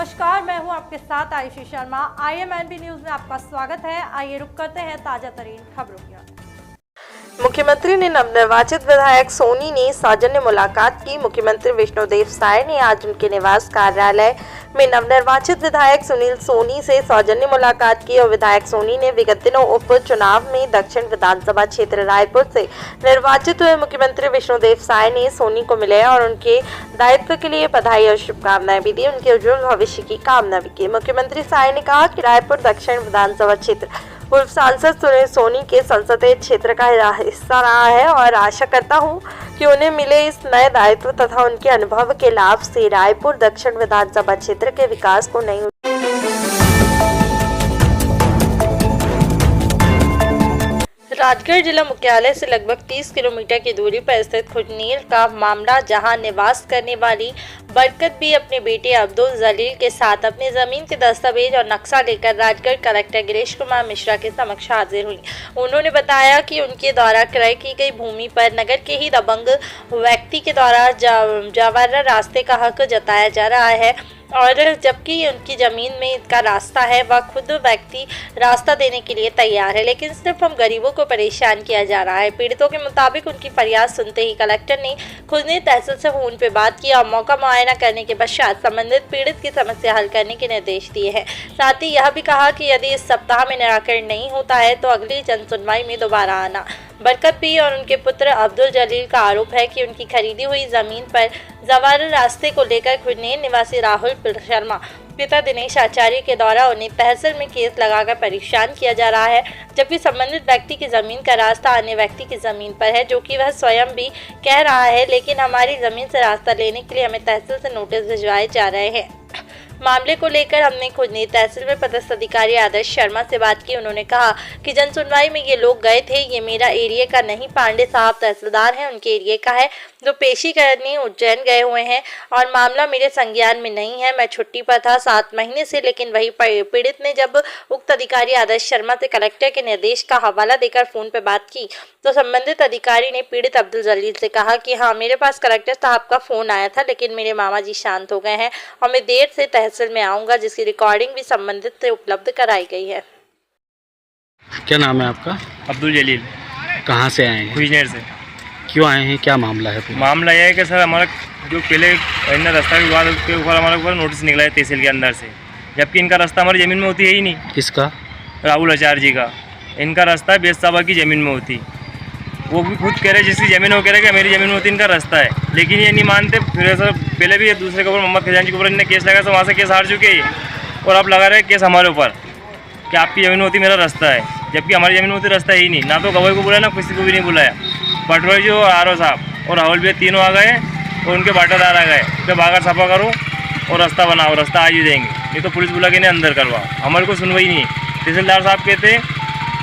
नमस्कार, मैं हूं आपके साथ आयुषी शर्मा। IMNB न्यूज में आपका स्वागत है। आइए रुक करते हैं ताजा तरीन खबरों की ओर। मुख्यमंत्री ने नवनिर्वाचित विधायक सोनी ने सौजन्य मुलाकात की। मुख्यमंत्री विष्णुदेव साय ने आज उनके निवास कार्यालय में नवनिर्वाचित विधायक सुनील सोनी से सौजन्य मुलाकात की और विधायक सोनी ने विगत दिनों उपचुनाव में दक्षिण विधानसभा क्षेत्र रायपुर से निर्वाचित हुए मुख्यमंत्री विष्णुदेव साय ने सोनी को मिले और उनके दायित्व के लिए बधाई और शुभकामनाएं भी दी। उनके उज्जवल भविष्य की कामना भी की। मुख्यमंत्री साय ने कहा कि रायपुर दक्षिण विधानसभा क्षेत्र पूर्व सांसद सुनील सोनी के संसदीय क्षेत्र का हिस्सा रहा है और आशा करता हूं कि उन्हें मिले इस नए दायित्व तथा उनके अनुभव के लाभ से रायपुर दक्षिण विधानसभा क्षेत्र के विकास को नई राजगढ़ जिला मुख्यालय से लगभग 30 किलोमीटर की दूरी पर स्थित खुजनीर का मामला, जहां निवास करने वाली बरकत भी अपने बेटे अब्दुल जलील के साथ अपनी जमीन के दस्तावेज और नक्शा लेकर राजगढ़ कलेक्टर गिरीश कुमार मिश्रा के समक्ष हाजिर हुई। उन्होंने बताया कि उनके द्वारा क्रय की गई भूमि पर नगर के ही दबंग व्यक्ति के द्वारा जावरा रास्ते का हक जताया जा रहा है और जबकि उनकी ज़मीन में इसका रास्ता है, वह खुद व्यक्ति रास्ता देने के लिए तैयार है, लेकिन सिर्फ हम गरीबों को परेशान किया जा रहा है। पीड़ितों के मुताबिक उनकी फरियाद सुनते ही कलेक्टर ने खुजनीर तहसील से फोन पर बात की और मौका मुआयना करने के पश्चात संबंधित पीड़ित की समस्या हल करने के निर्देश दिए हैं। साथ ही यह भी कहा कि यदि इस सप्ताह में निराकरण नहीं होता है तो अगली जनसुनवाई में दोबारा आना। बरकत पी और उनके पुत्र अब्दुल जलील का आरोप है कि उनकी खरीदी हुई जमीन पर जवार रास्ते को लेकर खुजनीर निवासी राहुल शर्मा पिता दिनेश आचार्य के द्वारा उन्हें तहसील में केस लगाकर परेशान किया जा रहा है, जबकि संबंधित व्यक्ति की जमीन का रास्ता अन्य व्यक्ति की जमीन पर है, जो कि वह स्वयं भी कह रहा है, लेकिन हमारी जमीन से रास्ता लेने के लिए हमें तहसील से नोटिस भिजवाए जा रहे हैं। मामले को लेकर हमने खुजनीर तहसील में पदस्थ अधिकारी आदर्श शर्मा से बात की। उन्होंने कहा कि जनसुनवाई में ये लोग गए थे, ये मेरा एरिया का नहीं, पांडे साहब तहसीलदार हैं, उनके एरिया का है, जो पेशी करने उज्जैन गए हुए हैं और मामला मेरे संज्ञान में नहीं है। मैं छुट्टी पर था 7 महीने से, लेकिन वही पीड़ित ने जब उक्त अधिकारी आदर्श शर्मा से कलेक्टर के निर्देश का हवाला देकर फोन पर बात की तो संबंधित अधिकारी ने पीड़ित अब्दुल जलील से कहा कि हाँ, मेरे पास कलेक्टर साहब का फोन आया था, लेकिन मेरे मामा जी शांत हो गए हैं और मैं देर से तहसील में आऊंगा, जिसकी रिकॉर्डिंग भी संबंधित से उपलब्ध कराई गई है। क्या नाम है आपका? अब्दुल जलील। कहाँ से आए हैं? खुजनेर से। क्यों आए हैं, क्या मामला है? मामला यह है कि सर हमारा जो पहले इन रास्ता के बाद उसके ऊपर हमारे ऊपर नोटिस निकला है तहसील के अंदर से, जबकि इनका रास्ता हमारी ज़मीन में होती है ही नहीं। किसका? राहुल आचार्य जी का। इनका रास्ता बेस साहबा की ज़मीन में होती, वो भी खुद कह रहे जिसकी ज़मीन है वो कह रहे कि मेरी ज़मीन में होती इनका रास्ता है, लेकिन ये नहीं मानते। फिर सर पहले भी दूसरे के ऊपर मोहम्मद खजान जी के ऊपर इन्होंने केस लगाया, तो वहाँ से केस हार चुके हैं और अब लगा रहे केस हमारे ऊपर कि आपकी ज़मीन होती मेरा रास्ता है, जबकि हमारी ज़मीन होती रास्ता ही नहीं। ना तो गवाही को बुलाया, ना किसी को भी नहीं बुलाया। पटवारी जो RO साहब और राहुल भैया तीनों आ गए और उनके बाटादार आ गए कि बागर सफा करो और रास्ता बनाओ, रास्ता आज ही देंगे, नहीं तो पुलिस बुला के इन्हें अंदर करवाओ। हमारे को सुनवाई नहीं है। तहसीलदार साहब कहते हैं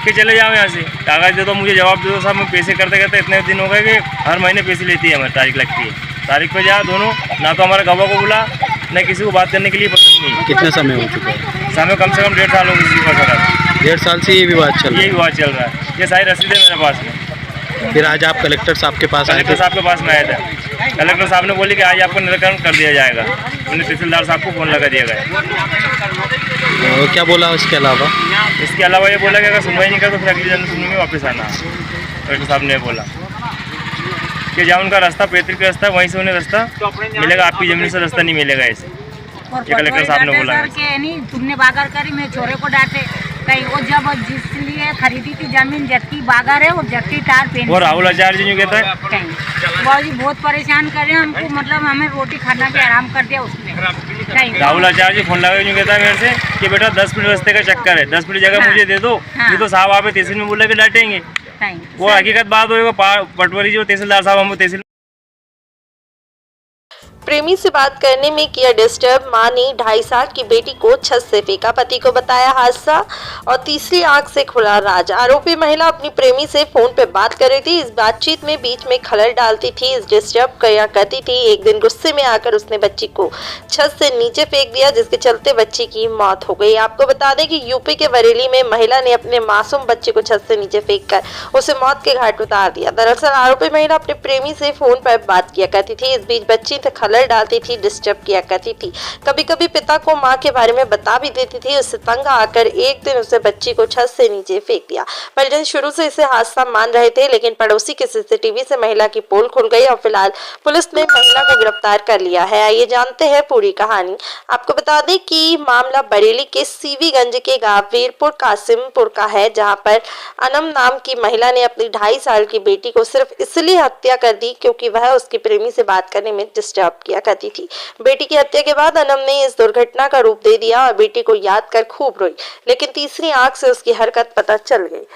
कि चले जाओ यहाँ से, कागज़ दे दो, मुझे जवाब दे दो साहब। मैं पैसे करते करते इतने दिन हो गए कि हर महीने पैसे लेती है, हमारी तारीख लगती है, तारीख पे जा दोनों, ना तो हमारे गवाह को बुला, न किसी को बात करने के लिए पसंद नहीं। कितना समय हो चुका है? समय कम से कम 1.5 साल हो गए इसी पर। 1.5 साल से ये विवाद चल रहा है? यही विवाद चल रहा है। ये सारी रसीद है मेरे पास में। फिर आज आप कलेक्टर साहब के पास आए थे? कलेक्टर साहब के पास में आया था। कलेक्टर साहब ने बोली कि आज आपको निराकरण कर दिया जाएगा। उन्हें तहसीलदार साहब को फ़ोन लगा दिया गया। और क्या बोला इसके अलावा? इसके अलावा ये बोला कि अगर सुनवाई नहीं कर तो फिर अगली जनसुनवाई में वापस आना। कलेक्टर साहब ने बोला कि जहाँ उनका रास्ता पैतृक रास्ता है वहीं से उन्हें रास्ता मिलेगा, आपकी ज़मीन से रास्ता नहीं मिलेगा। ऐसे ये कलेक्टर साहब ने बोला। तुमने बागर करी, मैं छोरे को डांटे कहीं, वो जब जिसलिए खरीदी थी जमीन जबकि बागर है, वो जबकि तार पेन। और राहुल आचार्य जी कहता है बहुत परेशान कर रहे हैं हमको, मतलब हमें रोटी खाना भी आराम कर दिया उसने। राहुल आचार्य जी फोन लगा कहता है मेरे से कि बेटा 10 मिनट रास्ते का चक्कर है, 10 मिनट जगह मुझे दे दो, नहीं तो साहब आप तहसील में बोला के डांटेंगे। वो हकीकत बात होगा। पटवारी जो तहसीलदार साहब हम तहसील प्रेमी से बात करने में किया डिस्टर्ब, मां ने 2.5 साल की बेटी को छत से फेंका, पति को बताया हादसा और तीसरी आंख से खुला राज। आरोपी महिला अपनी प्रेमी से फोन पे बात कर रही थी। इस बातचीत में बीच में खलल डालती थी, इस डिस्टर्ब किया करती थी। एक दिन गुस्से में आकर उसने बच्ची को छत से नीचे फेंक दिया, जिसके चलते बच्ची की मौत हो गई। आपको बता दें कि यूपी के बरेली में महिला ने अपने मासूम बच्चे को छत से नीचे फेंककर उसे मौत के घाट उतार दिया। दरअसल आरोपी महिला अपने प्रेमी से फोन पर बात किया करती थी। इस बीच बच्ची से खलल नजर डालती थी, डिस्टर्ब किया करती थी। कभी कभी पिता को माँ के बारे में बता भी देती थी। उससे तंग आकर एक दिन उसे बच्ची को छत से नीचे फेंक दिया। परिजन शुरू से इसे हादसा मान रहे थे, लेकिन पड़ोसी के सीसीटीवी से महिला की पोल खुल गई और फिलहाल पुलिस ने महिला को गिरफ्तार कर लिया है। आइए जानते हैं पूरी कहानी। आपको बता दें कि मामला बरेली के सीवीगंज के गांव वीरपुर कासिमपुर का है, जहां पर अनम नाम की महिला ने अपनी 2.5 साल की बेटी को सिर्फ इसलिए हत्या कर दी क्योंकि वह उसके प्रेमी से बात करने में डिस्टर्ब किया करती थी। बेटी की हत्या के बाद अनम ने इस दुर्घटना का रूप दे दिया और बेटी को याद कर खूब रोई, लेकिन तीसरी आंख से उसकी हरकत पता चल गई।